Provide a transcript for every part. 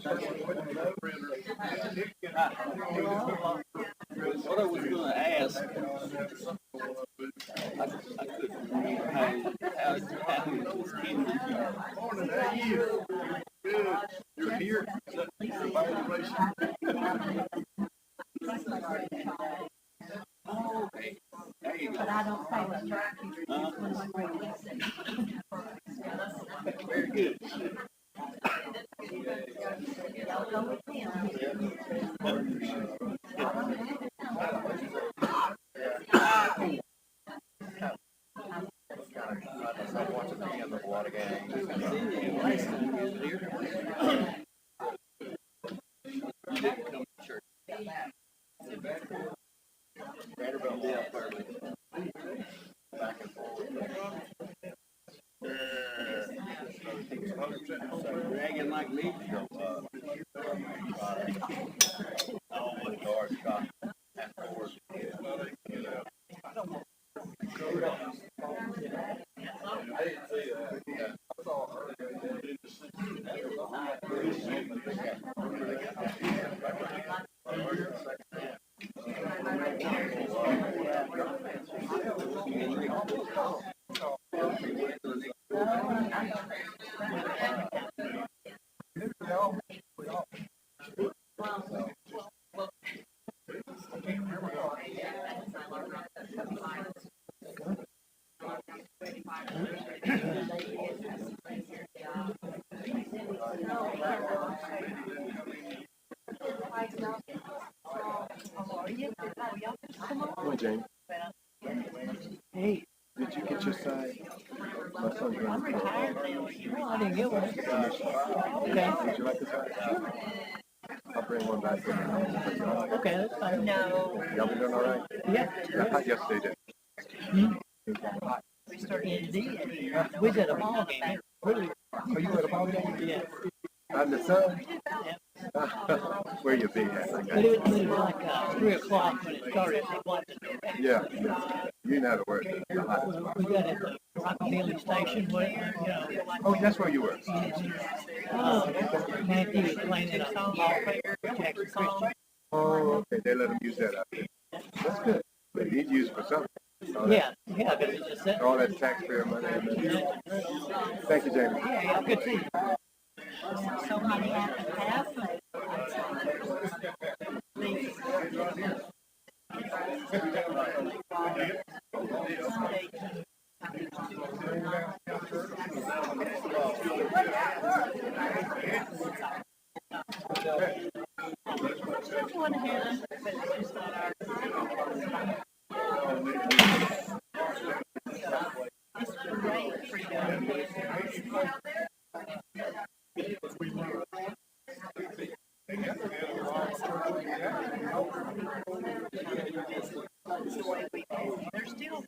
What I was going to ask, I couldn't remember how it was ended. Morning, how are you? Good. You're here? Is that your evaluation? Oh, okay. There you go. But I don't say what's right. Very good. Y'all go with him. I'm watching the end of a lot of games. I seen you last time you were here. You didn't come to church. Vanderbilt Yeah, perfect. back and forth. Dragging like me. Oh, my God, shot afterwards. I didn't see that. Yeah. I saw her. Come on, James. Hey, did you get your side? My son's going to Retired now. No, I didn't get one. Okay. Would you like the side? I'll bring one back in. Okay, that's fine. No. Y'all been doing all right? Yeah. Yeah, hot yesterday, We started Indeed. We did a ball game. Really? Are you at a ball game? Yeah. Out in the sun? Where you be at? But it was like 3 o'clock when it started. It wasn't. Yeah, yeah. You know how to work the hot spot. We got at the Rockabilly station, where, you know. Oh, that's where you were. Matthew was playing in a ball player, Jackson Christian. Oh, okay. They let them use that out there. That's good. But he'd use it for something. All that, Yeah, but it's just that. all that taxpayer money. Thank you, Jamie. Yeah, good to see you. Somebody had to pass They're still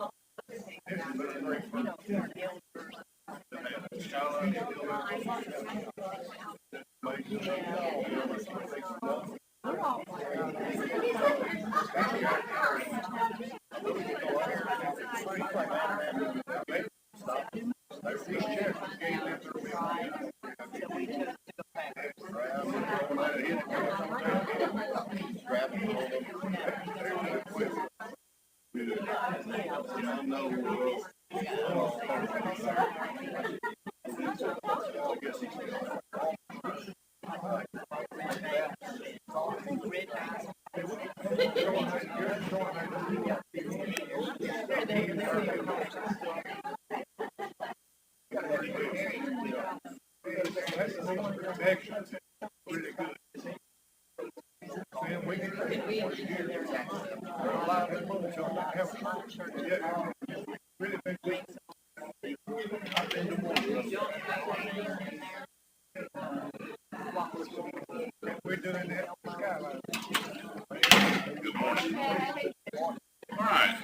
Really good. Man, we can really think we're doing that. Good morning. All right.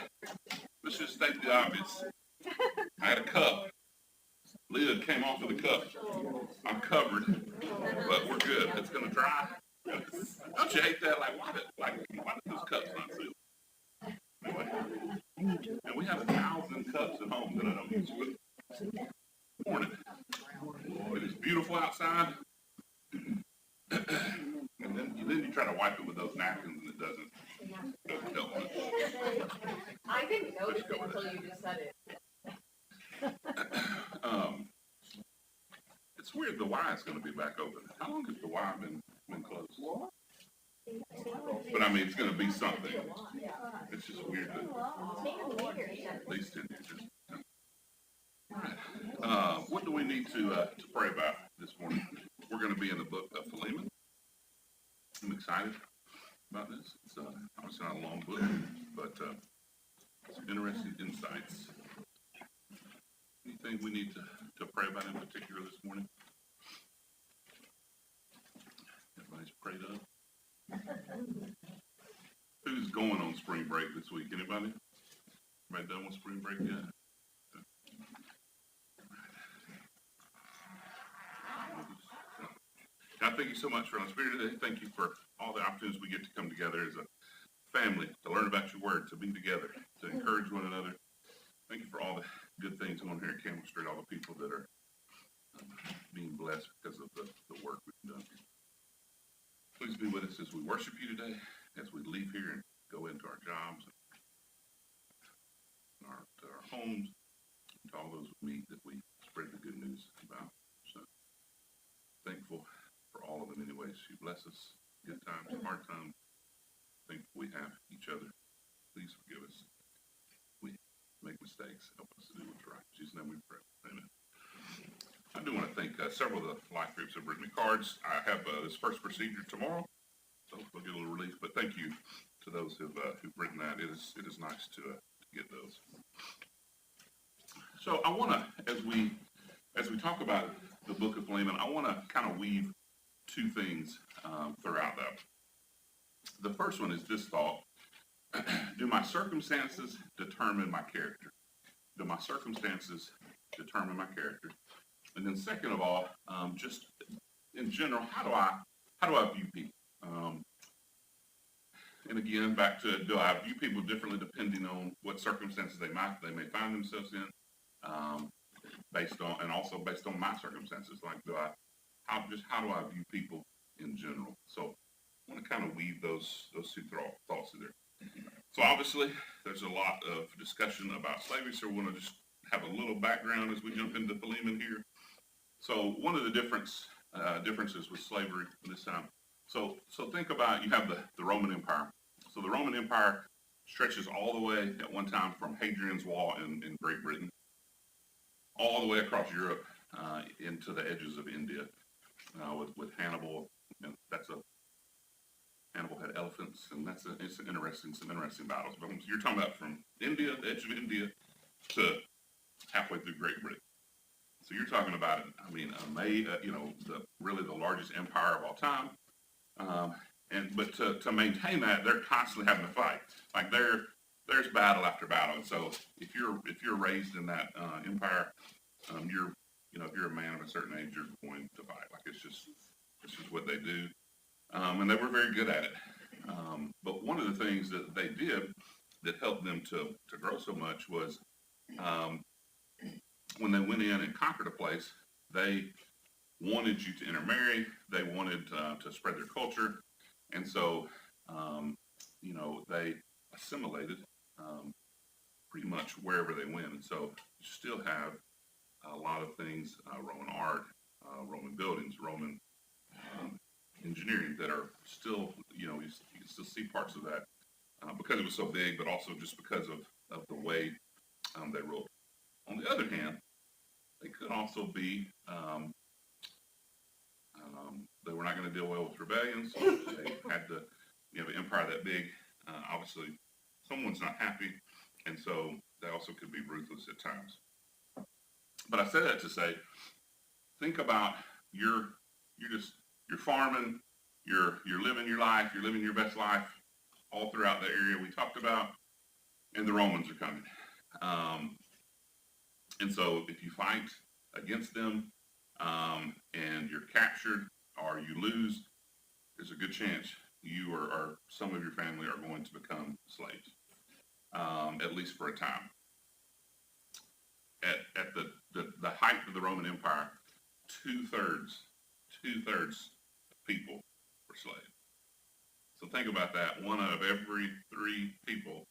Let's just state the obvious. I had a cup. Lid came off of the cup. I'm covered, but we're good. It's gonna dry. Don't you hate that? Why did this cup's not sealed? Anyway, and we have 1,000 cups at home that I don't use with. Morning. It is beautiful outside. you try to wipe it with those napkins and it doesn't help much. I didn't notice it until you just said it. It's weird the Y is going to be back open. How long has the Y been closed? But I mean, it's going to be something. It's just weird that at least 10 years. What do we need to pray about this morning? We're going to be in the book of Philemon. I'm excited about this. It's obviously not a long book, but some interesting insights. Anything we need to pray about in particular this morning? Everybody's prayed up. Who's going on spring break this week? Anybody? Everybody done with spring break yet? God, thank you so much for our spirit today. Thank you for all the opportunities we get to come together as a family, to learn about your word, to be together, to encourage one another. Thank you for all the good things going here at Campbell Street, all the people that are being blessed because of the work we've done. Please be with us as we worship you today, as we leave here and go into our jobs, and to our homes, and to all those we meet that we spread the good news about. So thankful for all of them anyways. You bless us, good times, hard times. Thankful we have each other. Please forgive us. We make mistakes. Help us to do what's right. In Jesus' name we pray. Amen. I do want to thank several of the life groups that have written me cards. I have this first procedure tomorrow, so we'll get a little relief. But thank you to those who've written that. It is nice to get those. So I want to, as we talk about the book of Philemon, I want to kind of weave two things throughout that. The first one is this thought: do my circumstances determine my character? Do my circumstances determine my character? And then second of all, just in general, how do I view people? And again, back to, do I view people differently depending on what circumstances they may find themselves in, and also based on my circumstances? Like, how do I view people in general? So I want to kind of weave those two thoughts in there. So obviously, there's a lot of discussion about slavery, so we want to just have a little background as we jump into Philemon here. So one of the differences with slavery this time. So think about, you have the Roman Empire. So the Roman Empire stretches all the way at one time from Hadrian's Wall in Great Britain, all the way across Europe into the edges of India with Hannibal. And Hannibal had elephants, and it's some interesting battles. But you're talking about from India, the edge of India, to halfway through Great Britain. So you're talking about, really the largest empire of all time. But to maintain that, they're constantly having to fight. Like there's battle after battle. And so if you're raised in that empire, if you're a man of a certain age, you're going to fight. Like it's just what they do. And they were very good at it. But one of the things that they did that helped them to grow so much was when they went in and conquered a place, they wanted you to intermarry. They wanted to spread their culture. And so, they assimilated pretty much wherever they went. And so you still have a lot of things, Roman art, Roman buildings, Roman engineering that are still, you can still see parts of that because it was so big, but also just because of the way they ruled. On the other hand, they could also be, they were not going to deal well with rebellions. They had to, an empire that big, obviously someone's not happy, and so they also could be ruthless at times. But I say that to say, think about you're farming, you're living your life, you're living your best life all throughout the area we talked about, and the Romans are coming. And so if you fight against them and you're captured or you lose, there's a good chance you or some of your family are going to become slaves, at least for a time. At the height of the Roman Empire, two-thirds of people were slaves. think about that. One out of every 3 people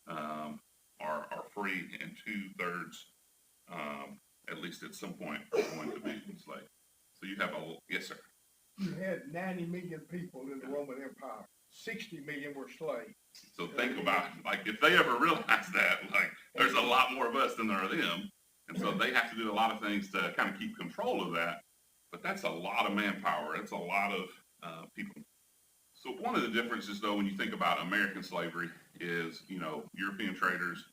are free, and 2/3, at least at some point, are going to be enslaved. So you have yes, sir. You had 90 million people in the Roman Empire. 60 million were slaves. So think about it. Like, if they ever realize that, like, there's a lot more of us than there are them. And so they have to do a lot of things to kind of keep control of that. But that's a lot of manpower. It's a lot of people. So one of the differences, though, when you think about American slavery is, European traders,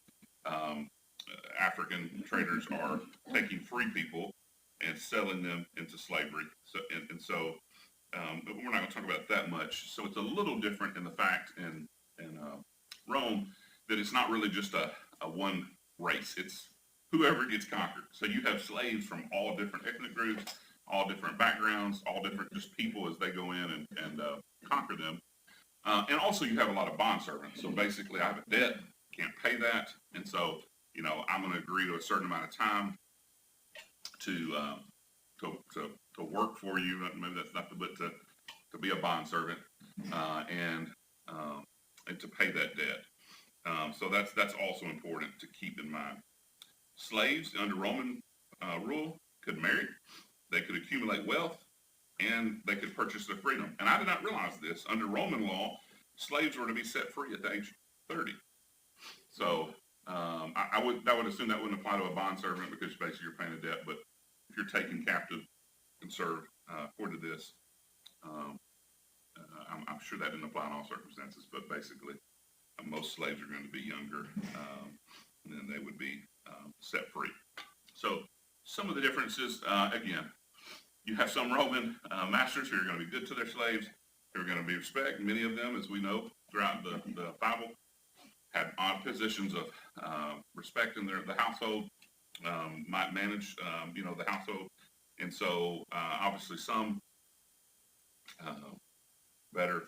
African traders are taking free people and selling them into slavery. So, but we're not going to talk about that much. So it's a little different in the fact in Rome that it's not really just a one race. It's whoever gets conquered. So you have slaves from all different ethnic groups, all different backgrounds, all different just people as they go in and conquer them. And also you have a lot of bond servants. So basically I have a debt, can't pay that. And so, I'm going to agree to a certain amount of time to work for you. Maybe that's not, but to be a bond servant, and to pay that debt. So that's also important to keep in mind. Slaves under Roman rule could marry, they could accumulate wealth, and they could purchase their freedom. And I did not realize this. Under Roman law, slaves were to be set free at the age of 30. So I would assume that wouldn't apply to a bond servant, because basically you're paying a debt. But if you're taken captive and served according to this, I'm sure that didn't apply in all circumstances. But basically, most slaves are going to be younger, and then they would be set free. So some of the differences, again, you have some Roman masters who are going to be good to their slaves, who are going to be respect. Many of them, as we know throughout the Bible, had odd positions of respect in the household, might manage, the household. And so obviously some better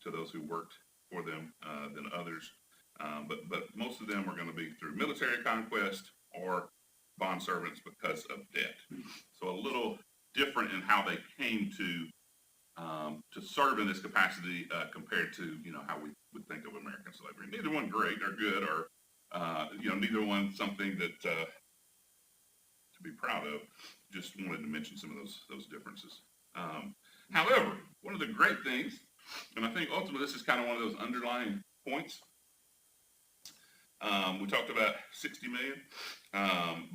to those who worked for them than others. But most of them are going to be through military conquest or bond servants because of debt. So a little different in how they came to serve in this capacity compared to how we would think of American slavery. Neither one great or good, or neither one something that to be proud of. Just wanted to mention some of those differences. However, one of the great things, and I think ultimately this is kind of one of those underlying points. We talked about 60 million,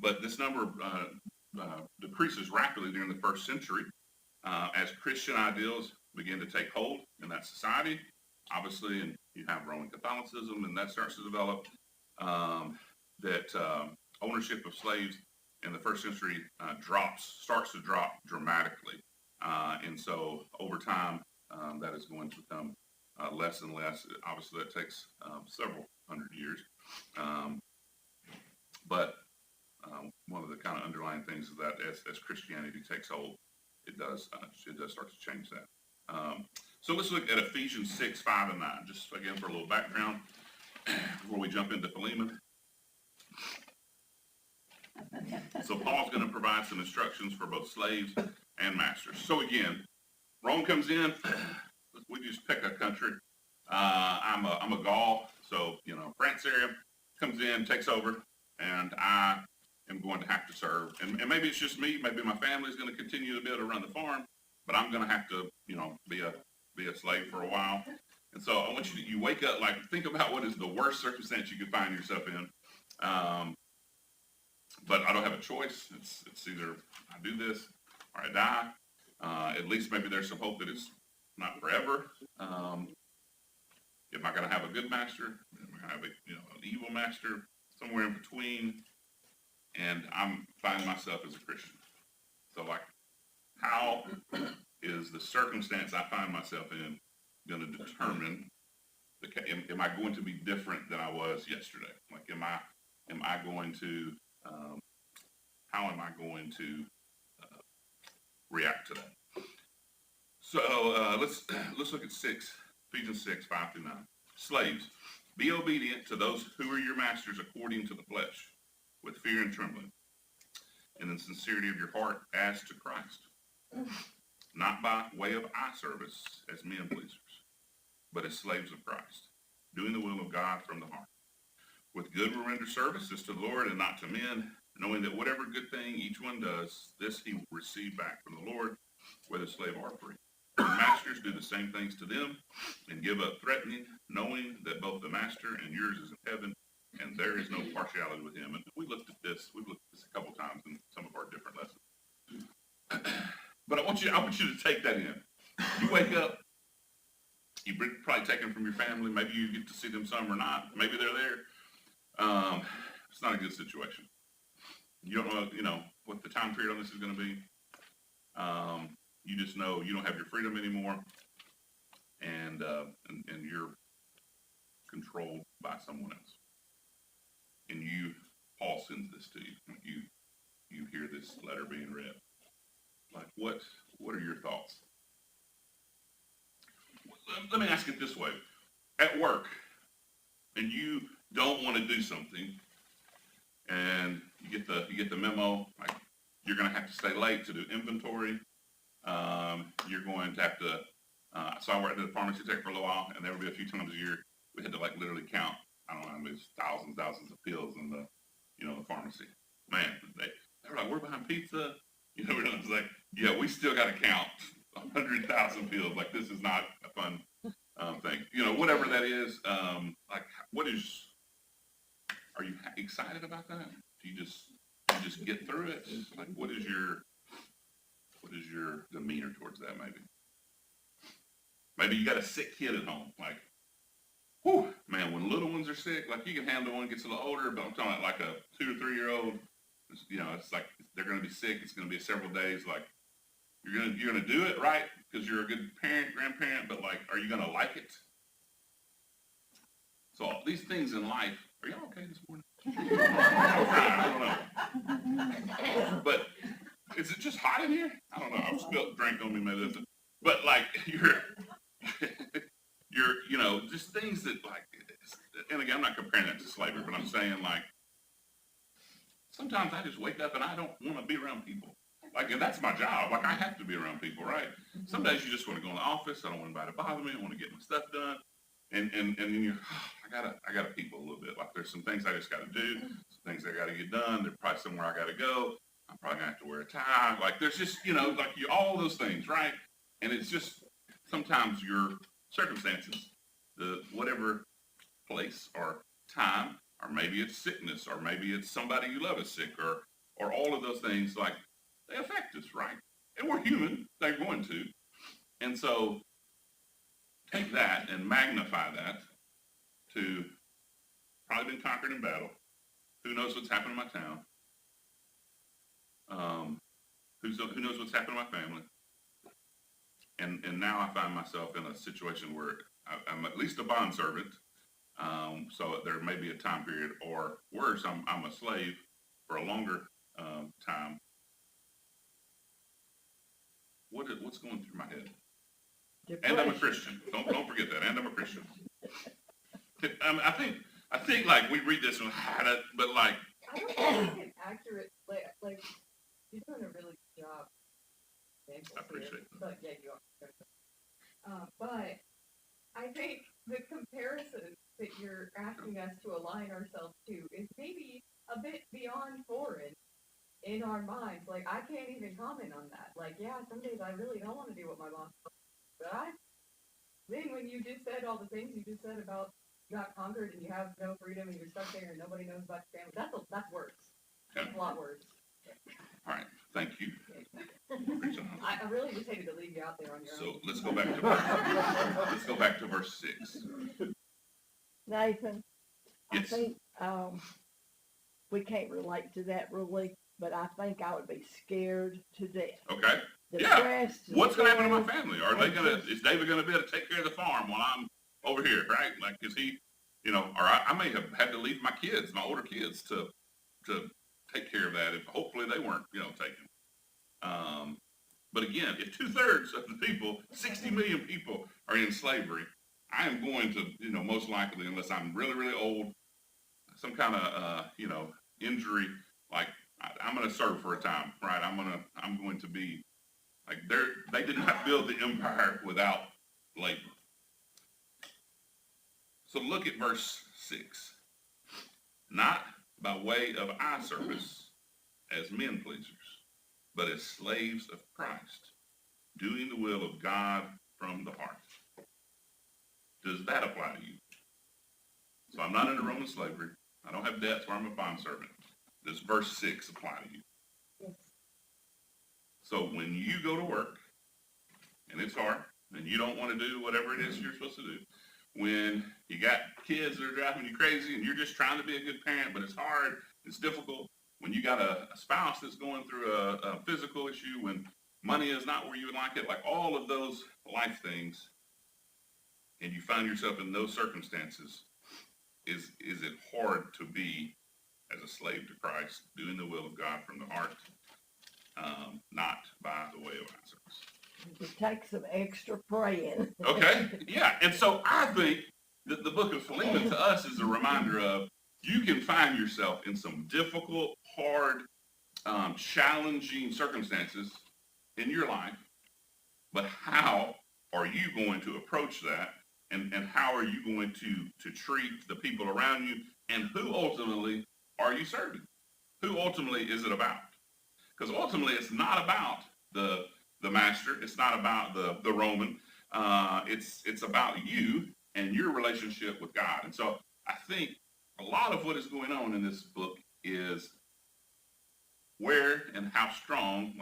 but this number decreases rapidly during the first century as Christian ideals begin to take hold in that society. Obviously, and you have Roman Catholicism, and that starts to develop. That ownership of slaves in the first century starts to drop dramatically, and so over time that is going to become less and less. Obviously, that takes several hundred years. But one of the kind of underlying things is that as Christianity takes hold, it does start to change that. So let's look at Ephesians 6, 5, and 9, just again for a little background before we jump into Philemon. So Paul's going to provide some instructions for both slaves and masters. So again, Rome comes in. We just pick a country. I'm a Gaul, so France area comes in, takes over, and I am going to have to serve. And maybe it's just me. Maybe my family is going to continue to be able to run the farm, but I'm going to have to be a slave for a while. And so I want you wake up, like, think about what is the worst circumstance you could find yourself in. But I don't have a choice. It's either I do this or I die. At least maybe there's some hope that it's not forever. Am I going to have a good master? Am I going to have an evil master? Somewhere in between. And I'm finding myself as a Christian. So, like, how is the circumstance I find myself in going to determine? Am I going to be different than I was yesterday? Like, am I going to? How am I going to react to that? So let's look at Ephesians 6, 5 through 9. Slaves, be obedient to those who are your masters according to the flesh, with fear and trembling, and in sincerity of your heart as to Christ, not by way of eye service as men pleasers, but as slaves of Christ, doing the will of God from the heart. With good will render services to the Lord and not to men, knowing that whatever good thing each one does, this he will receive back from the Lord, whether slave or free. Masters, do the same things to them and give up threatening, knowing that both the master and yours is in heaven, and there is no partiality with him. And we've looked at this a couple times in some of our different lessons. But I want you to take that in. You wake up, you've probably taken from your family, maybe you get to see them some or not, maybe they're there. It's not a good situation. You don't know, what the time period on this is going to be. You just know you don't have your freedom anymore, and you're controlled by someone else. And Paul sends this to you. You hear this letter being read. Like, what are your thoughts? Let me ask it this way: at work, and you don't want to do something, and you get the memo, like you're going to have to stay late to do inventory. You're going to have to. So I worked at a pharmacy tech for a little while, and there would be a few times a year we had to like literally count. I don't know, I mean, it's thousands of pills in the pharmacy. Man, they were like, we're behind pizza. It's like, yeah, we still got to count 100,000 pills. Like, this is not a fun thing. Whatever that is. Like, are you excited about that? Do you just get through it? Like, what is your demeanor towards that? Maybe you got a sick kid at home. Like, whew, man, when little ones are sick, like you can handle one gets a little older, but I'm talking about like a 2 or 3 year old. It's like they're going to be sick. It's going to be several days. Like, you're gonna do it right because you're a good parent, grandparent. But like, are you going to like it? So all these things in life. Are y'all okay this morning? I don't know. But is it just hot in here? I don't know. I've spilled drink on me, maybe that's it. But like you're just things that like. And again, I'm not comparing that to slavery, but I'm saying like. Sometimes I just wake up and I don't want to be around people. Like, and that's my job. Like, I have to be around people, right? Some days you just want to go in the office. I don't want anybody to bother me. I want to get my stuff done. And then you're, I gotta people a little bit. Like, there's some things I just got to do. Some things I got to get done. There's probably somewhere I got to go. I'm probably going to have to wear a tie. Like, there's just, all those things, right? And it's just sometimes your circumstances, whatever place or time, or maybe it's sickness, or maybe it's somebody you love is sick, or all of those things, like, they affect us, right? And we're human, they're going to. And so, take that and magnify that to probably been conquered in battle. Who knows what's happened in my town? Who knows what's happened in my family? And now I find myself in a situation where I'm at least a bondservant. So there may be a time period, or worse, I'm a slave for a longer time. What's going through my head? Depression. And I'm a Christian. Don't forget that. And I'm a Christian. I think like we read this one, but like I don't think it's accurate. Like you're doing a really good job. I appreciate that. But yeah, you are. But I think the comparison that you're asking us to align ourselves to is maybe a bit beyond foreign in our minds. Like, I can't even comment on that. Like, yeah, some days I really don't want to do what my boss tells me. But then when you just said all the things you just said about you got conquered and you have no freedom and you're stuck there and nobody knows about your family, that's worse. That's a lot worse. All right, thank you. I really just hated to leave you out there on your own. So let's go back to verse 6. Nathan, Yes. I think we can't relate to that really, but I think I would be scared to death. Okay. Depressed. What's going to happen to my family? Is David going to be able to take care of the farm while I'm over here, right? Like, is he, or I may have had to leave my kids, my older kids, to take care of that if hopefully they weren't, taken. But again, if 2/3 of the people, 60 million people, are in slavery, I am going to, most likely, unless I'm really, really old, some kind of, injury, like I'm going to serve for a time, right? I'm going to be like they did not build the empire without labor. So look at verse 6. Not by way of eye service as men pleasers, but as slaves of Christ, doing the will of God from the heart. Does that apply to you? So I'm not under Roman slavery. I don't have debts where I'm a bondservant. Does verse 6 apply to you? Yes. So when you go to work, and it's hard, and you don't want to do whatever it is you're supposed to do, when you got kids that are driving you crazy and you're just trying to be a good parent, but it's hard, it's difficult, when you got a spouse that's going through a physical issue, when money is not where you would like it, like all of those life things, and you find yourself in those circumstances, is it hard to be as a slave to Christ, doing the will of God from the heart, not by the way of eye service? It takes some extra praying. Okay, yeah, and so I think that the book of Philemon to us is a reminder of you can find yourself in some difficult, hard, challenging circumstances in your life, but how are you going to approach that, and how are you going to treat the people around you, and who ultimately are you serving? Who ultimately is it about? Because ultimately it's not about the master, it's not about the Roman, it's about you and your relationship with God. And so I think a lot of what is going on in this book is where and how strong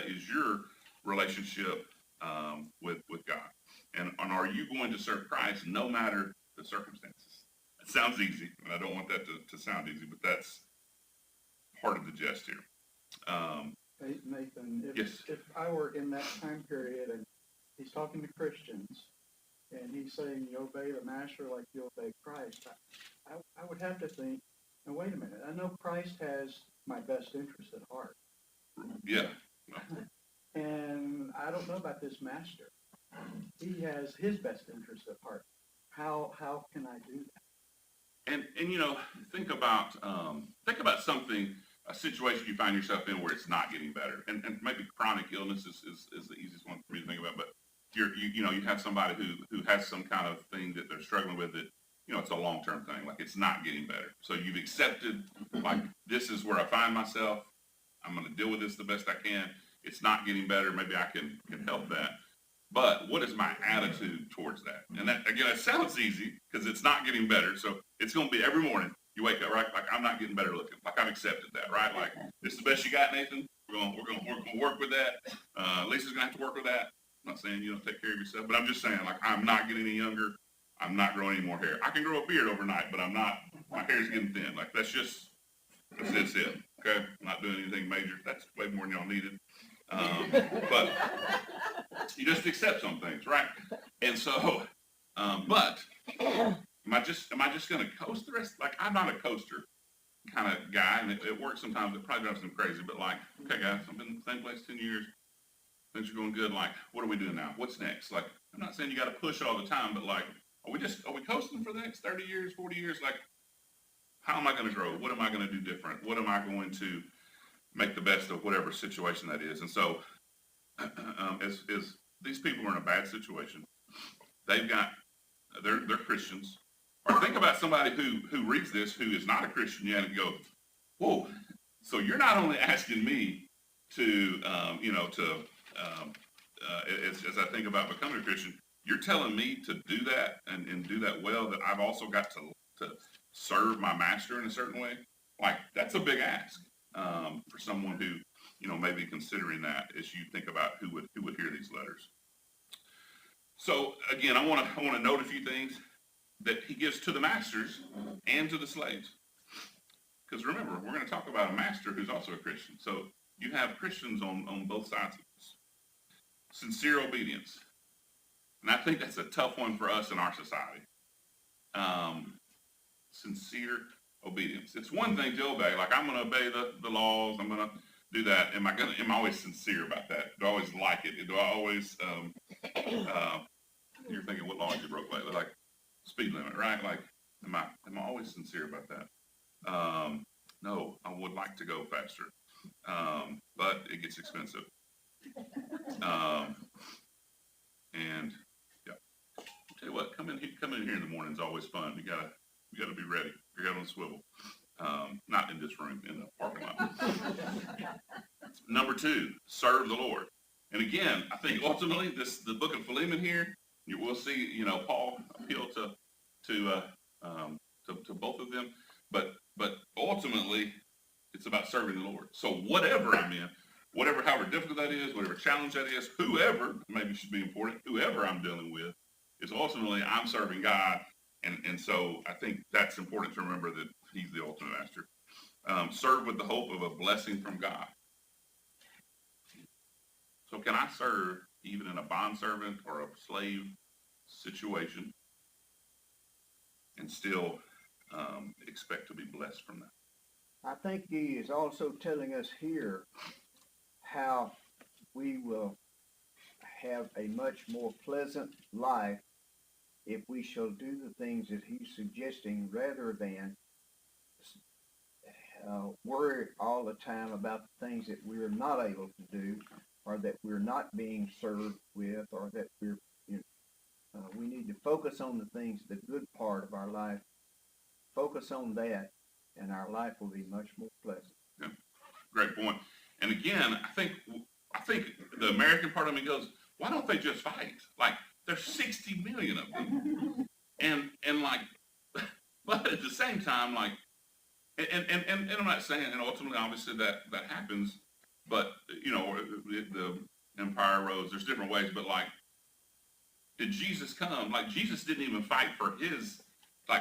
is your relationship with God, and are you going to serve Christ no matter the circumstances? It sounds easy, and I don't want that to sound easy, but that's part of the gist here. Hey, Nathan, Yes. if I were in that time period and he's talking to Christians and he's saying you obey the master like you obey Christ, I would have to think, now wait a minute, I know Christ has my best interest at heart. Yeah. And I don't know about this master. He has his best interest at heart. How can I do that? And you know, think about something, a situation you find yourself in where it's not getting better, and maybe chronic illness is the easiest one for me to think about. But you have somebody who has some kind of thing that they're struggling with, that it's a long-term thing, like it's not getting better. So you've accepted, like, this is where I find myself. I'm going to deal with this the best I can. It's not getting better. Maybe I can help that. But what is my attitude towards that? And that, again, it sounds easy because it's not getting better. So it's going to be every morning you wake up, right? Like, I'm not getting better looking. Like, I've accepted that, right? Like, this is the best you got, Nathan. We're going to work with that. Lisa's going to have to work with that. I'm not saying you don't take care of yourself, but I'm just saying, like, I'm not getting any younger. I'm not growing any more hair. I can grow a beard overnight, but my hair's getting thin. Like, that's it. Okay? I'm not doing anything major. That's way more than y'all needed. But you just accept some things, right? And so, but am I just going to coast the rest? Like, I'm not a coaster kind of guy, and it works sometimes. It probably drives them crazy, but like, okay, guys, I've been in the same place 10 years. Things are going good. Like, what are we doing now? What's next? Like, I'm not saying you got to push all the time, but like, are we coasting for the next 30 years, 40 years? Like, how am I going to grow? What am I going to do different? What am I going to make the best of whatever situation that is? And so, as these people are in a bad situation, they're Christians. Or think about somebody who reads this who is not a Christian yet and go, whoa, so you're not only asking me to, as I think about becoming a Christian, you're telling me to do that and do that well, that I've also got to serve my master in a certain way. Like, that's a big ask for someone who, may be considering that as you think about who would hear these letters. So again, I want to note a few things that he gives to the masters and to the slaves. Because remember, we're going to talk about a master who's also a Christian. So you have Christians on both sides of this. Sincere obedience. And I think that's a tough one for us in our society. Sincere obedience. It's one thing to obey. Like, I'm going to obey the laws. I'm going to do that. Am I always sincere about that? Do I always like it? Do I always, you're thinking, what laws you broke lately? Like, speed limit, right? Like, am I always sincere about that? No, I would like to go faster. But it gets expensive. And yeah, I'll tell you what, come in here in the morning. morning is always fun. You gotta be ready. You got on the swivel. Not in this room, in the parking lot. Number 2, serve the Lord. And again, I think ultimately the book of Philemon here, you will see, Paul appeal to both of them, but ultimately it's about serving the Lord. So whatever I'm in, however difficult that is, whatever challenge that is, whoever, maybe should be important, whoever I'm dealing with, is ultimately I'm serving God. And so I think that's important to remember, that he's the ultimate master. Serve with the hope of a blessing from God. So can I serve even in a bondservant or a slave situation and still expect to be blessed from that? I think he is also telling us here how we will have a much more pleasant life if we shall do the things that he's suggesting, rather than worry all the time about the things that we're not able to do, or that we're not being served with, or that we need to focus on the things, the good part of our life. Focus on that, and our life will be much more pleasant. Yeah, great point. And again, I think the American part of me goes, why don't they just fight? Like, there's 60 million of them. And like, but at the same time, like, and I'm not saying, and ultimately, obviously, that happens, but, the empire rose, there's different ways, but like, did Jesus come? Like, Jesus didn't even fight for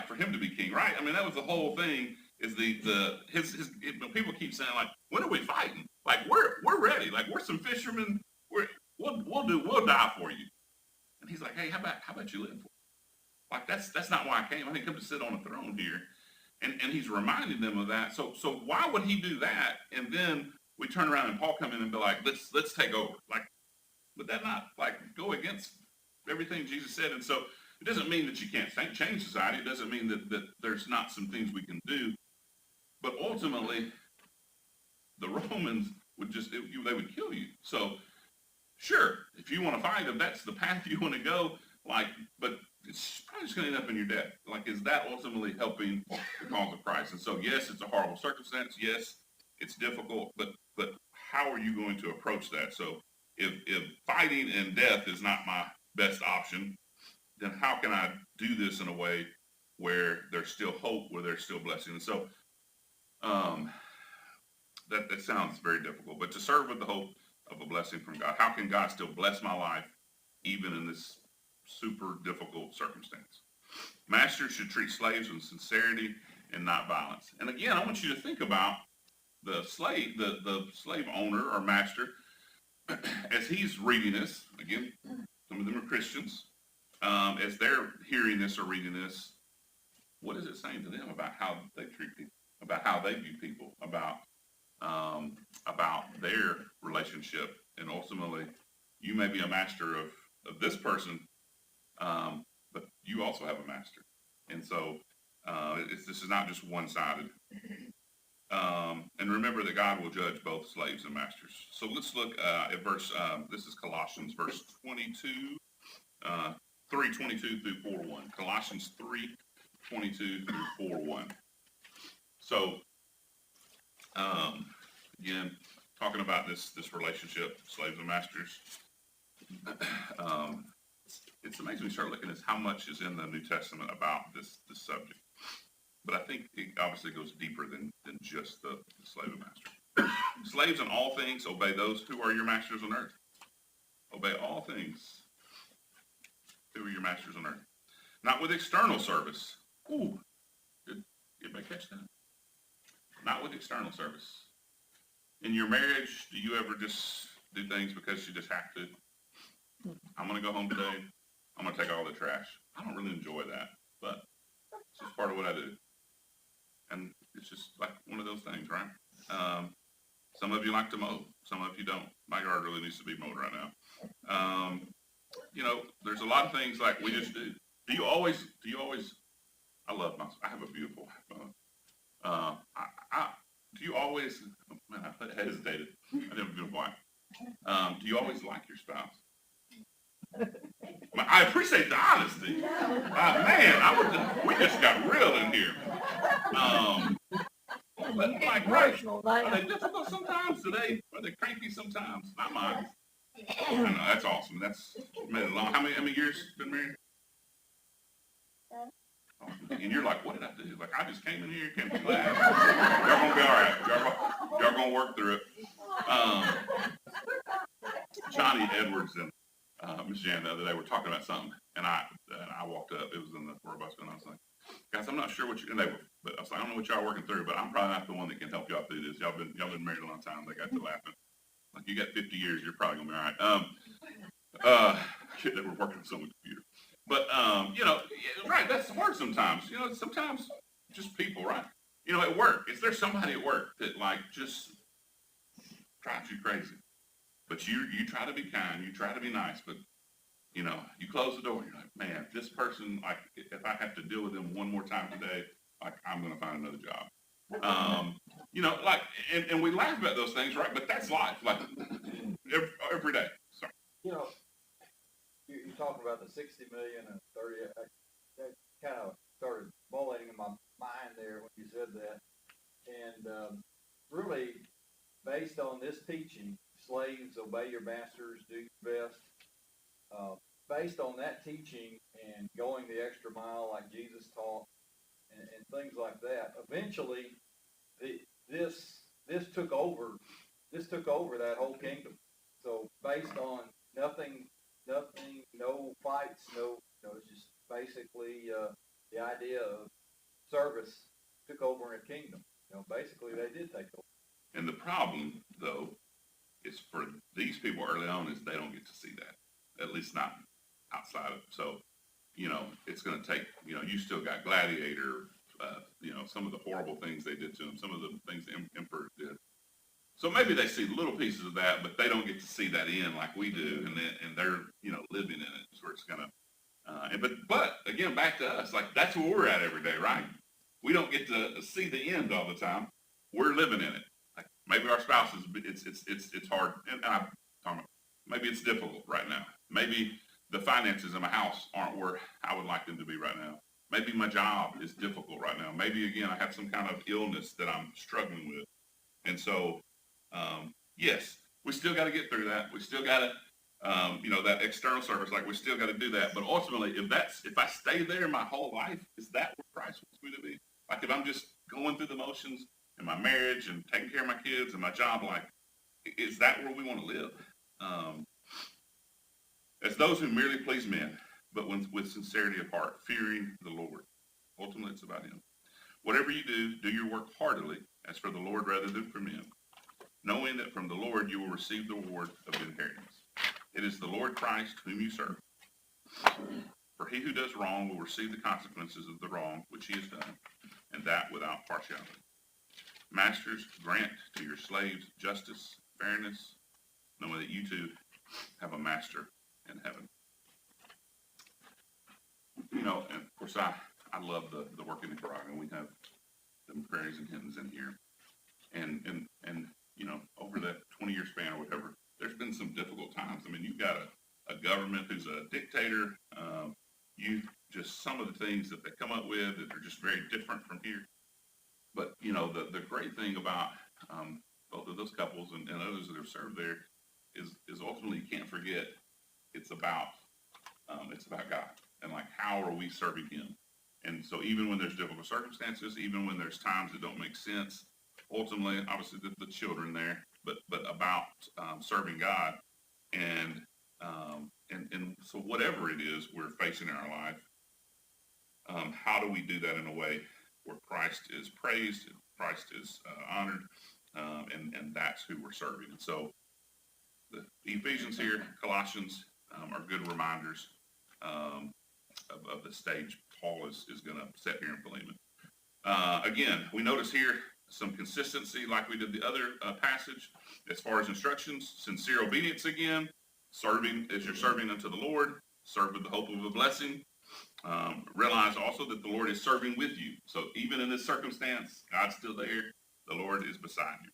for him to be king, right? I mean, that was the whole thing, is people keep saying, like, when are we fighting? Like, we're ready. Like, we're some fishermen. We'll die for you. And he's like, hey, how about you live for me? Like, that's not why I came. I didn't come to sit on a throne here. And he's reminding them of that. So why would he do that? And then we turn around and Paul come in and be like, let's take over. Like, would that not, like, go against everything Jesus said? And so it doesn't mean that you can't change society. It doesn't mean that there's not some things we can do. But ultimately, the Romans would they would kill you. So sure, if you want to fight, if that's the path you want to go, like, but it's probably just going to end up in your death. Like, is that ultimately helping the cause of Christ? And so, yes, it's a horrible circumstance. Yes, it's difficult, but how are you going to approach that? So if fighting and death is not my best option, then how can I do this in a way where there's still hope, where there's still blessing? And so that sounds very difficult, but to serve with the hope of a blessing from God. How can God still bless my life even in this super difficult circumstance? Masters should treat slaves with sincerity and not violence. And again, I want you to think about the slave owner or master, as he's reading this. Again, some of them are Christians. As they're hearing this or reading this, what is it saying to them about how they treat people, about how they view people, about their relationship? And ultimately, you may be a master of this person, but you also have a master. And so this is not just one-sided. And remember that God will judge both slaves and masters. So let's look at verse, this is Colossians, verse 22, 3:22 through 4:1. Colossians 3:22 through 4:1. So, again, talking about this relationship, slaves and masters, it's amazing when you start looking at how much is in the New Testament about this subject. But I think it obviously goes deeper than just the slave and master. Slaves in all things, obey those who are your masters on earth. Obey all things who are your masters on earth. Not with external service. Ooh, did anybody catch that? Not with external service. In your marriage, do you ever just do things because you just have to? I'm going to go home today. I'm going to take all the trash. I don't really enjoy that, but it's just part of what I do. And it's just like one of those things, right? Some of you like to mow. Some of you don't. My yard really needs to be mowed right now. There's a lot of things like we just do. Do you always, I love myself. I have a beautiful wife. Do you always, man, I hesitated. I didn't have a beautiful wife. Do you always like your spouse? I appreciate the honesty. Man, we just got real in here. But like, right, Emotional are now. they difficult sometimes? Are they cranky sometimes? Not mine. I know, that's awesome. That's made it long. How many years been married? And you're like, what did I do? Like, I just came in here, came to laugh. Y'all gonna be all right. Y'all gonna work through it. Johnny Edwards and Miss Jan the other day were talking about something, and I walked up. It was in the tour bus, and I was like, guys, I'm not sure what you. And they were, but I was like, I don't know what y'all are working through, but I'm probably not the one that can help y'all through this. Y'all been married a long time. They got to laughing. Like, you got 50 years, you're probably gonna be all right. Kid that were working on some computer. But, right, that's the word sometimes. Sometimes just people, right? At work, is there somebody at work that, like, just drives you crazy? But you try to be kind, you try to be nice, but, you close the door, and you're like, man, this person, like, if I have to deal with them one more time today, like, I'm going to find another job. And we laugh about those things, right? But that's life, like, every day. Sorry. You're talking about the 60 million and 30, that kind of started mulling in my mind there when you said that. And really, based on this teaching, slaves, obey your masters, do your best. Based on that teaching and going the extra mile like Jesus taught and things like that, eventually this took over that whole kingdom. So based on nothing, no fights, it's just basically the idea of service took over in a kingdom. Basically they did take over. And the problem, though, is for these people early on is they don't get to see that, at least not outside of. So, it's going to take. You still got Gladiator. Some of the horrible things they did to him. Some of the things the emperor did. So maybe they see little pieces of that, but they don't get to see that end like we do, and they're living in it. So it's gonna. But again, back to us, like that's where we're at every day, right? We don't get to see the end all the time. We're living in it. Like maybe our spouses, it's hard, and I'm talking about, maybe it's difficult right now. Maybe the finances in my house aren't where I would like them to be right now. Maybe my job is difficult right now. Maybe again I have some kind of illness that I'm struggling with, and so yes, we still got to get through that. We still got to. That external service, like we still got to do that. But ultimately, if I stay there my whole life, is that where Christ wants me to be? Like if I'm just going through the motions in my marriage and taking care of my kids and my job, like, is that where we want to live? As those who merely please men, but with sincerity of heart, fearing the Lord. Ultimately, it's about Him. Whatever you do your work heartily, as for the Lord rather than for men, knowing that from the Lord you will receive the reward of inheritance. It is the Lord Christ whom you serve. For he who does wrong will receive the consequences of the wrong which he has done, and that without partiality. Masters, grant to your slaves justice, fairness, knowing that you too have a master in heaven. And of course I love the work in Nicaragua. We have the prairies and hymns in here. And over that 20-year span or whatever, there's been some difficult times. I mean, you've got a government who's a dictator. Some of the things that they come up with that are just very different from here. But, the great thing about both of those couples and others that have served there is ultimately you can't forget it's about God. And, like, how are we serving Him? And so even when there's difficult circumstances, even when there's times that don't make sense, ultimately, obviously, the children there, but about serving God, and so whatever it is we're facing in our life, how do we do that in a way where Christ is praised, and Christ is honored, and that's who we're serving. And so the Ephesians here, Colossians are good reminders of the stage Paul is going to set here in Philemon. Again, we notice here some consistency like we did the other passage as far as instructions. Sincere obedience again. Serving as you're serving unto the Lord. Serve with the hope of a blessing. Realize also that the Lord is serving with you. So even in this circumstance, God's still there. The Lord is beside you.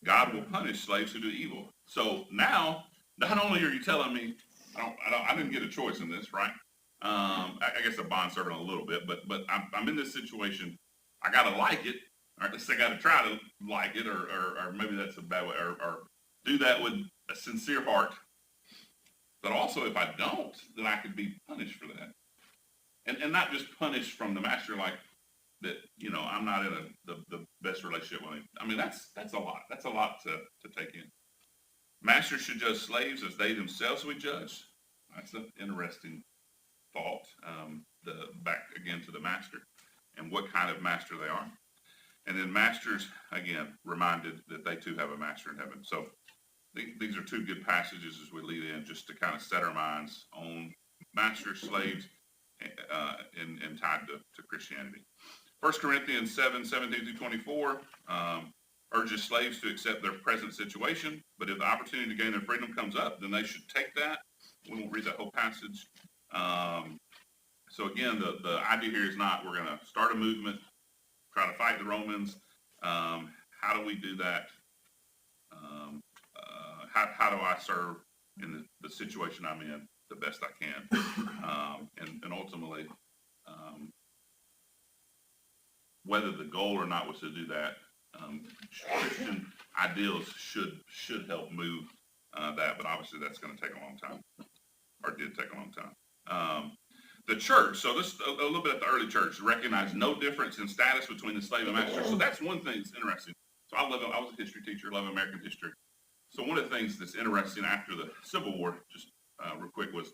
God will punish slaves who do evil. So now, not only are you telling me I didn't get a choice in this, right? I guess a bond servant a little bit, but I'm in this situation. I gotta like it, or at least I gotta try to like it, or maybe that's a bad way, or do that with a sincere heart. But also, if I don't, then I could be punished for that, and not just punished from the master, like that. You know, I'm not in the best relationship with him. I mean, that's a lot. That's a lot to take in. Masters should judge slaves as they themselves would judge. That's an interesting thought. Back again to the master and what kind of master they are. And then masters, again, reminded that they too have a master in heaven. So these are two good passages as we lead in, just to kind of set our minds on masters, slaves, and tied to Christianity. 1 Corinthians 7:17-24 urges slaves to accept their present situation, but if the opportunity to gain their freedom comes up, then they should take that. We won't read that whole passage. So again, the idea here is not we're going to start a movement, try to fight the Romans. How do we do that? How do I serve in the situation I'm in the best I can? And ultimately, whether the goal or not was to do that, Christian ideals should help move that, but obviously that's going to take a long time, or did take a long time. The church, so this a little bit at the early church, recognized no difference in status between the slave and master. So that's one thing that's interesting. So I was a history teacher, love American history. So one of the things that's interesting after the Civil War, just real quick, was,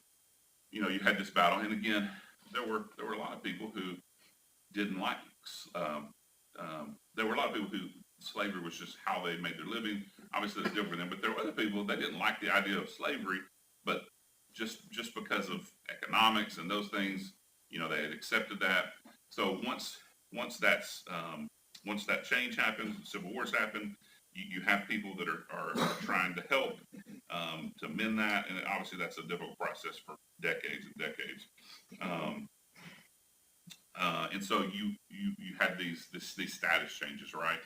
you know, you had this battle, and again, there were a lot of people who didn't like. There were a lot of people who slavery was just how they made their living. Obviously, it's different for them, but there were other people that didn't like the idea of slavery, but just because of economics and those things, you know, they had accepted that. So once that change happened, civil wars happened, you have people that are trying to help to mend that, and obviously that's a difficult process for decades and decades. And so you had these status changes, right?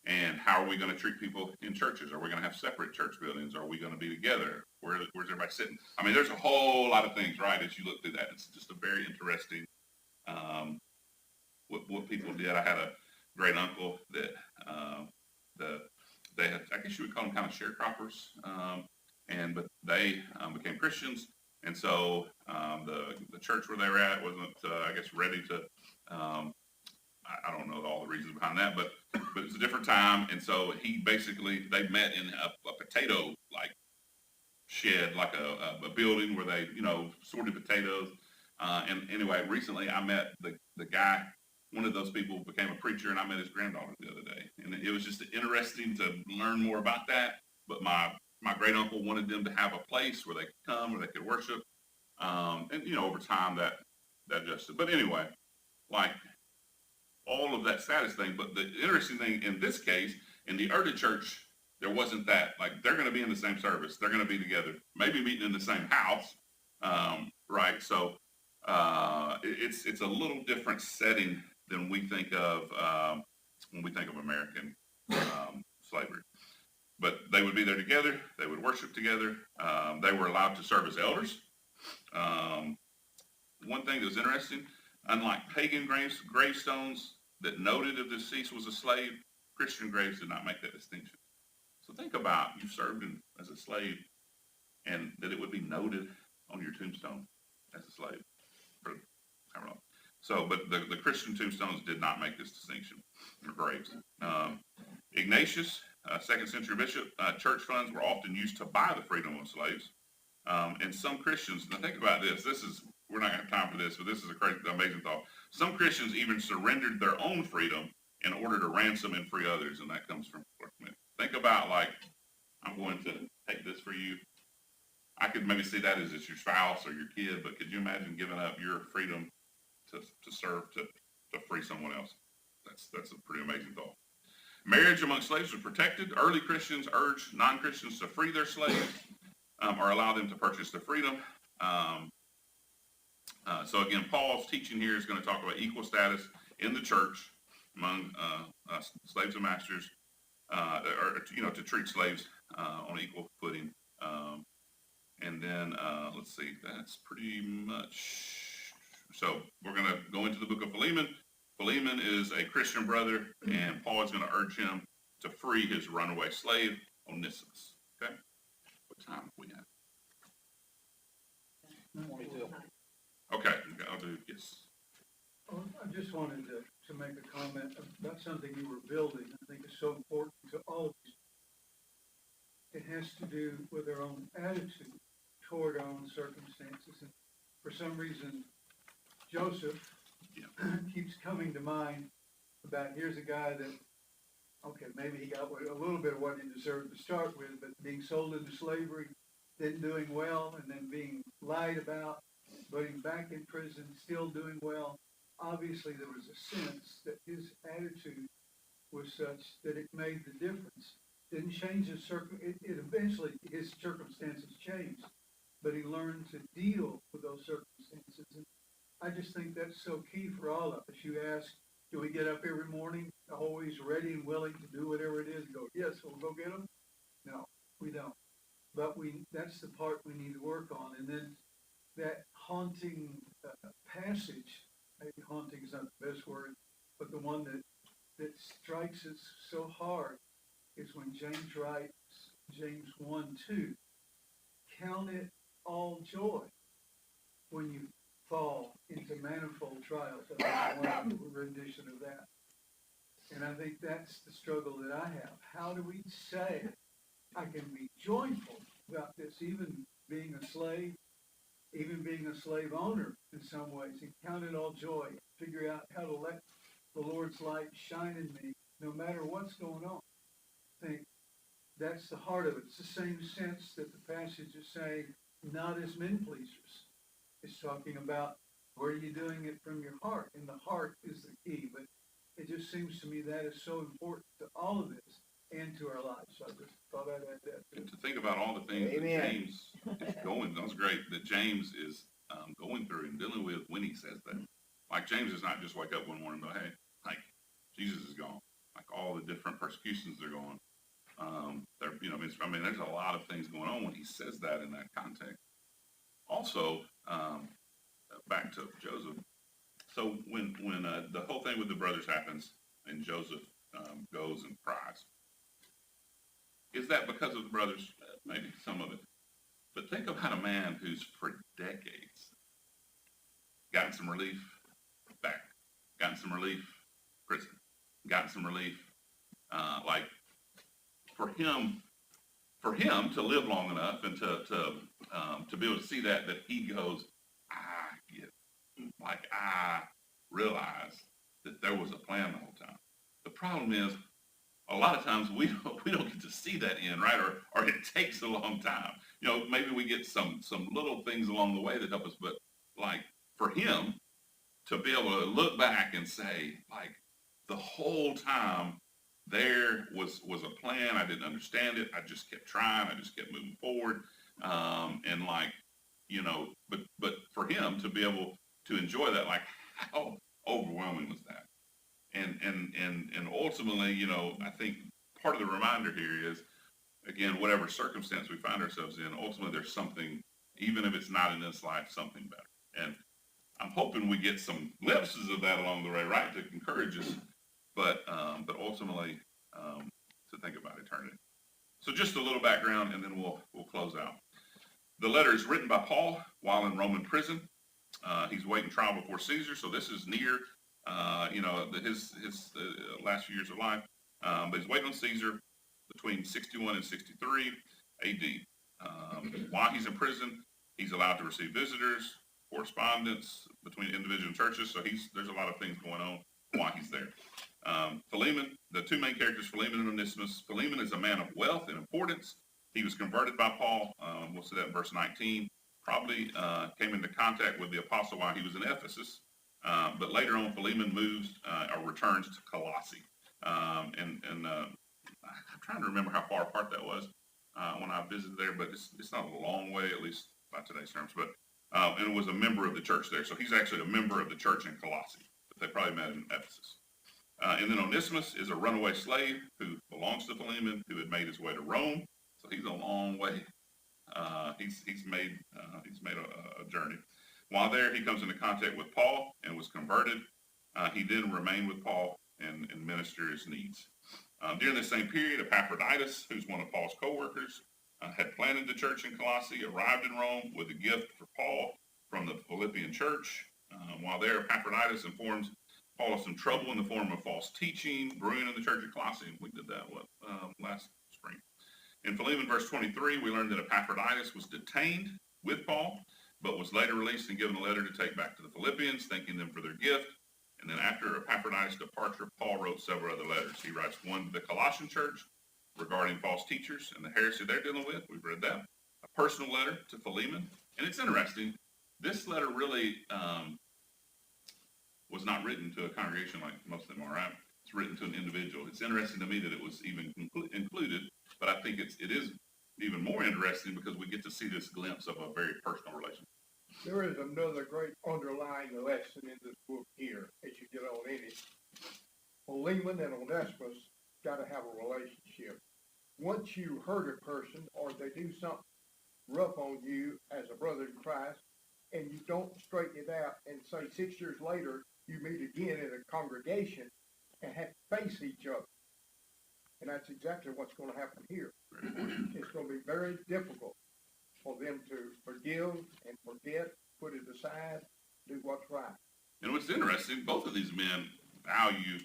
And how are we going to treat people in churches? Are we going to have separate church buildings? Are we going to be together? Where's everybody sitting? I mean, there's a whole lot of things, right? As you look through that, it's just a very interesting what people did. I had a great uncle that they had, I guess you would call them kind of sharecroppers, but they became Christians, and so the church where they were at wasn't, I guess, ready to. I don't know all the reasons behind that, but it was a different time, and so they met in a potato like shed, like a building where they, you know, sorted potatoes. And anyway, recently I met the guy. One of those people became a preacher, and I met his granddaughter the other day, and it was just interesting to learn more about that. But my great uncle wanted them to have a place where they could come, where they could worship, and you know, over time that adjusted. But anyway, like all of that status thing. But the interesting thing in this case, in the early church, there wasn't that. Like, they're going to be in the same service, they're going to be together, maybe meeting in the same house, right? So it's a little different setting than we think of when we think of American slavery. But they would be there together. They would worship together. They were allowed to serve as elders. One thing that was interesting, unlike pagan gravestones that noted if the deceased was a slave, Christian graves did not make that distinction. So think about, you served as a slave, and that it would be noted on your tombstone as a slave. For, I don't know. So, but the Christian tombstones did not make this distinction, or graves. Ignatius, 2nd century bishop, church funds were often used to buy the freedom of slaves. And some Christians, now think about this, we're not going to have time for this, but this is a crazy, amazing thought. Some Christians even surrendered their own freedom in order to ransom and free others, and that comes from, think about, like, I'm going to take this for you. I could maybe see that as it's your spouse or your kid, but could you imagine giving up your freedom to serve, to free someone else? That's a pretty amazing thought. Marriage among slaves was protected. Early Christians urged non-Christians to free their slaves or allow them to purchase their freedom. So again, Paul's teaching here is going to talk about equal status in the church among slaves and masters, or to treat slaves on equal footing. And then, let's see, that's pretty much, so we're going to go into the book of Philemon. Philemon is a Christian brother, and Paul is going to urge him to free his runaway slave, Onesimus. Okay? What time are we at? 22. Okay, I'll do, yes. Oh, I just wanted to make a comment about something you were building. I think it's so important to all of us. It has to do with our own attitude toward our own circumstances. And for some reason, Joseph keeps coming to mind about here's a guy that, okay, maybe he got a little bit of what he deserved to start with, but being sold into slavery, then doing well, and then being lied about, putting back in prison, still doing well. Obviously, there was a sense that his attitude was such that it made the difference. Didn't change his eventually his circumstances changed, but he learned to deal with those circumstances. And I just think that's so key for all of us. You ask, do we get up every morning always ready and willing to do whatever it is? And go, yes, we'll go get them. No, we don't. But that's the part we need to work on. And then that haunting passage, maybe haunting is not the best word, but the one that strikes us so hard is when James writes, James 1:2, count it all joy when you fall into manifold trials. I think one rendition of that. And I think that's the struggle that I have. How do we say I can be joyful about this, even being a slave, even being a slave owner in some ways, and count it all joy, figure out how to let the Lord's light shine in me no matter what's going on. I think that's the heart of it. It's the same sense that the passage is saying, not as men pleasers. It's talking about where are you doing it from your heart, and the heart is the key. But it just seems to me that is so important to all of this and to our lives. So I just thought I'd add that. And to think about all the things that James is going, that was great, that James is going through and dealing with when he says that. Like James does not just wake up one morning and go, hey, like Jesus is gone. Like all the different persecutions they're going. There's a lot of things going on when he says that in that context. Also, back to Joseph. So when the whole thing with the brothers happens and Joseph goes and cries, is that because of the brothers? Maybe some of it. But think about a man who's for decades gotten some relief, back, gotten some relief, prison, gotten some relief. For him to live long enough and to be able to see that he goes, I realize that there was a plan the whole time. The problem is, a lot of times we don't get to see that end, right? Or it takes a long time. Maybe we get some little things along the way that help us, but like for him to be able to look back and say, like, the whole time there was a plan. I didn't understand it. I just kept trying. I just kept moving forward. But for him to be able to enjoy that, like, how overwhelming was that? And ultimately, I think part of the reminder here is, again, whatever circumstance we find ourselves in, ultimately there's something, even if it's not in this life, something better. And I'm hoping we get some glimpses of that along the way, right, to encourage us, but ultimately to think about eternity. So just a little background, and then we'll close out. The letter is written by Paul while in Roman prison. He's waiting trial before Caesar, so this is near, his last few years of life. But he's waiting on Caesar between 61 and 63 AD. While he's in prison, he's allowed to receive visitors, correspondence between individual churches. So there's a lot of things going on while he's there. Philemon, the two main characters, Philemon and Onesimus. Philemon is a man of wealth and importance. He was converted by Paul. We'll see that in verse 19. Probably came into contact with the apostle while he was in Ephesus. But later on, Philemon moves or returns to Colossae. I'm trying to remember how far apart that was when I visited there, but it's not a long way, at least by today's terms. But and was a member of the church there. So he's actually a member of the church in Colossae. But they probably met in Ephesus. And then Onesimus is a runaway slave who belongs to Philemon, who had made his way to Rome. So he's a long way He's made a journey. While there, he comes into contact with Paul and was converted. He then remained with Paul and ministered his needs. During this same period, Epaphroditus, who's one of Paul's co-workers, had planted the church in Colossae, arrived in Rome with a gift for Paul from the Philippian church. While there, Epaphroditus informs Paul of some trouble in the form of false teaching brewing in the church of Colossae. We did that last spring. In Philemon verse 23, we learned that Epaphroditus was detained with Paul, but was later released and given a letter to take back to the Philippians, thanking them for their gift. And then after Epaphroditus' departure, Paul wrote several other letters. He writes one to the Colossian church regarding false teachers and the heresy they're dealing with. We've read that. A personal letter to Philemon. And it's interesting. This letter really was not written to a congregation like most of them are, right? It's written to an individual. It's interesting to me that it was even included, but I think it is even more interesting because we get to see this glimpse of a very personal relationship. There is another great underlying lesson in this book here as you get on in it. Philemon and Onesimus got to have a relationship. Once you hurt a person or they do something rough on you as a brother in Christ, and you don't straighten it out, and say 6 years later you meet again in a congregation and have to face each other. And that's exactly what's going to happen here. It's going to be very difficult for them to forgive and forget, put it aside, do what's right. And what's interesting, both of these men value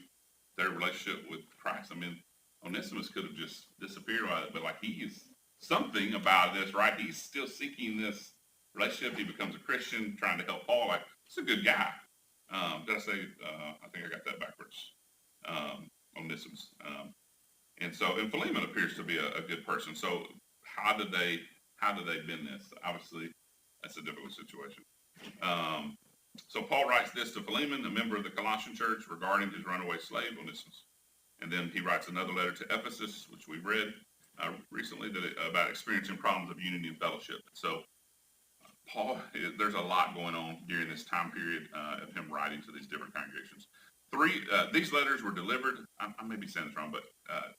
their relationship with Christ. I mean, Onesimus could have just disappeared about it, but like he's something about this, right? He's still seeking this relationship. He becomes a Christian, trying to help Paul. Like, he's a good guy. Did I say, I think I got that backwards. Onesimus. And Philemon appears to be a good person. So how did they bend this? Obviously, that's a difficult situation. So Paul writes this to Philemon, a member of the Colossian church, regarding his runaway slave, Onesimus. And then he writes another letter to Ephesus, which we read recently, about experiencing problems of unity and fellowship. So Paul, there's a lot going on during this time period of him writing to these different congregations. These letters were delivered, I may be saying this wrong, but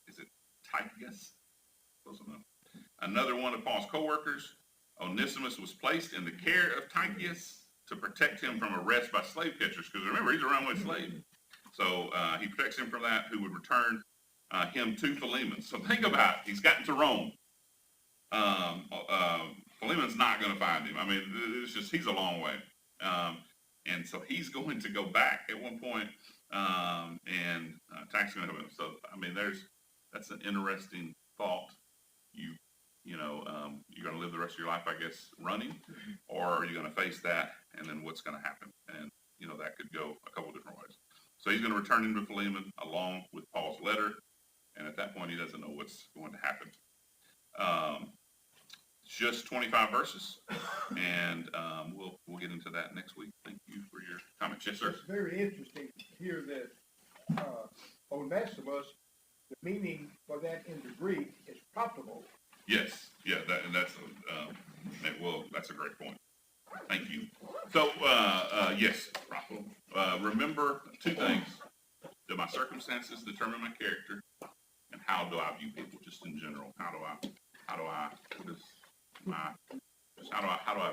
is it Tychicus? Close enough. Another one of Paul's co-workers. Onesimus was placed in the care of Tychicus to protect him from arrest by slave catchers, because remember, he's a runaway slave. So he protects him from that, who would return him to Philemon. So think about it. He's gotten to Rome. Philemon's not going to find him. I mean, it's just, he's a long way. And so he's going to go back at one point, and Tychicus is going to help him. So, I mean, that's an interesting thought. You're going to live the rest of your life, I guess, running, or are you going to face that, and then what's going to happen? And, that could go a couple different ways. So he's going to return him to Philemon along with Paul's letter, and at that point, he doesn't know what's going to happen. Just 25 verses, and we'll get into that next week. Thank you for your comments. Yes, sir. It's very interesting to hear that Onesimus, the meaning for that in the Greek is profitable. Yes, yeah, that's a great point. Thank you. So, yes, profitable. Remember two things: do my circumstances determine my character, and how do I view people, just in general? How do I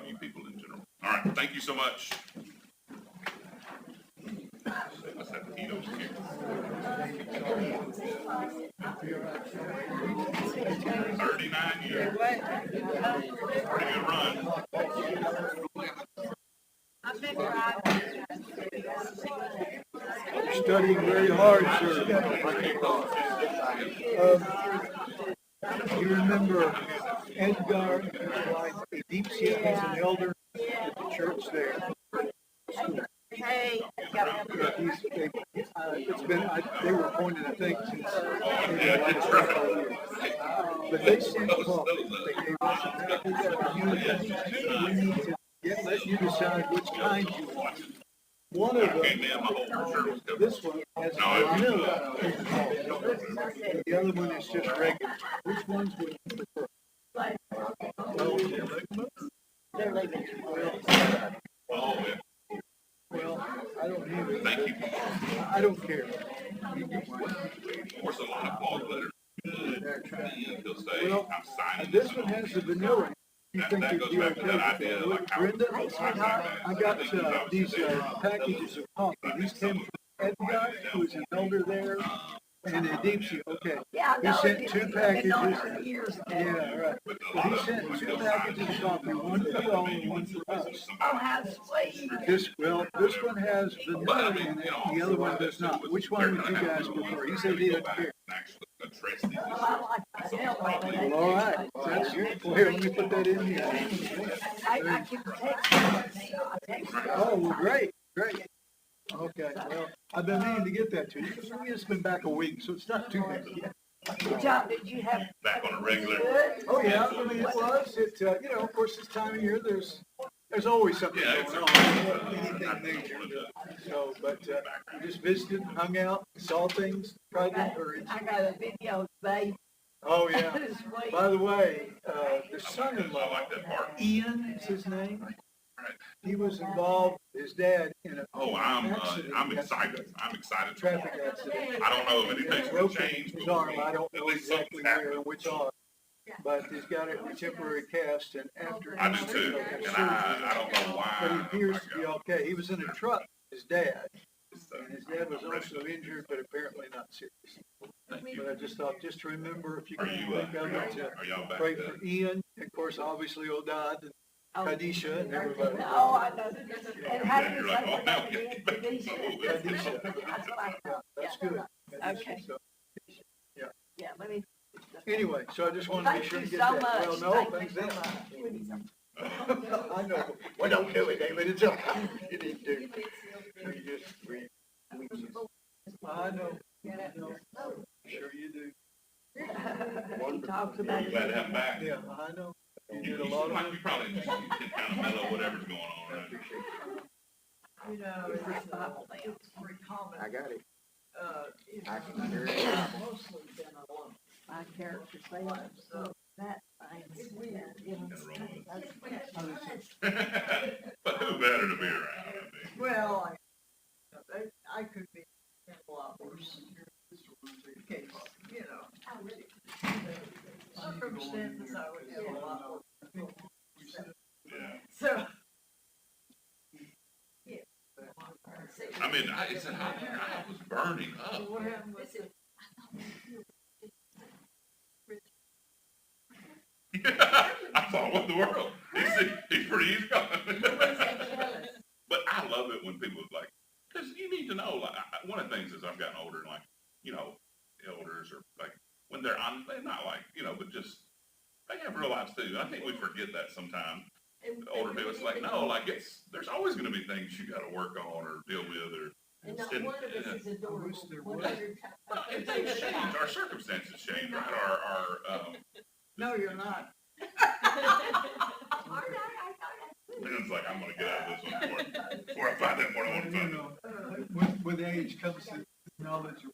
view people in general? All right, thank you so much. Let's have the heat over here. 39 years. Pretty good run. Studying very hard, sir. You remember Edgar, like Edipsia, he's an elder at the church there. Hey, They were appointed, I think, since. Yeah, that's right. But they sent Paul. They gave us we need to let you decide which kind you want. One of them, this one has vanilla. The other one is just regular. Which ones would you prefer? they're leaving. Well, I don't either. Thank you. I don't care. Of course, a lot of Paul's letters. He'll say, Well, I'm signing this one has the vanilla. that goes back to that idea, like how. Brenda, how I got these packages of coffee. These came from Edgar, who is an elder there, and Deepsy. Okay. Yeah, He no, sent it's two been packages. on for years now. Yeah, right. But he sent two packages of coffee, one for y'all and one for us. Oh, how sweet. This one has vanilla in it, the other one does not. Which one would you guys prefer? He said he didn't care. Well, I like vanilla. but they- All right, that's good. Well, here, let me put that in here. I can text you. I text you. Oh, well, great. Okay, well, I've been meaning to get that to you. It's been back a week, so it's not too bad yet. John, did you have Back on a regular. good? Oh, yeah, I mean, it was, of course, this time of year, there's always something Yeah, going it's on, anything major. So, but, we just visited, hung out, saw things, tried to encourage. I got a video, babe. Oh, yeah. Sweet. By the way, the I son-in-law, like that part. Ian is his name. He was involved, his dad, in a Oh, I'm excited. I'm excited. traffic accident. I don't know if anything's gonna Broke change, his but arm, I don't at know least exactly something's where happening. or which arm. But he's got it in a temporary cast and after. I do too, and I don't know why. But he appears to be okay. He was in a truck, his dad, It's, and his dad was also injured, but apparently not serious. Thank But you. I just thought, just to remember, if you Are can you, think of it, to are y'all back pray to? for Ian, and of course, obviously Odad and Oh, Kadisha and everybody. no, I know. And how do Yeah, you you're like, say oh, her now name we again? get back to Khadijah. Kadisha. That's what I Yeah, thought. that's Yeah. good. Okay. So, Yeah, let me. anyway, so I just wanted to be Thank sure you to get so that. much. Well, no, Thank thanks you so then. much. I know. Well, don't do it, David. It's okay. You need to. You just read. I know. Sure you do. He talks about Glad to have him back. Yeah, I know. You You did a seem lot like of. you probably can kind of mellow whatever's going on, right? You know, it's Bible now. It's very common. I got it. It's I can hear it. mostly been alone. My character saying, so that thing, yeah, you know, that's- But who better to be around? I mean, Well, I could be in a lot worse case, you know. Circumstances, I would have a lot worse. yeah. So. I mean, it's hot here. I was burning up. What happened with it? I thought, what in the world? He's pretty easy going. But I love it when people like, because you need to know, like, one of the things is I've gotten older, and like, you know, elders are like, when they're on, they're not like, you know, but just, they have real lives too. I think we forget that sometimes. Older people, it's like, no, like, there's always going to be things you got to work on or deal with, or And not And- one of us is adorable. there One was. hundred well, and things change, our circumstances change, right? No, you're not. It's like, I'm gonna get out of this one before I find that what I want to You find. know, with age comes the knowledge of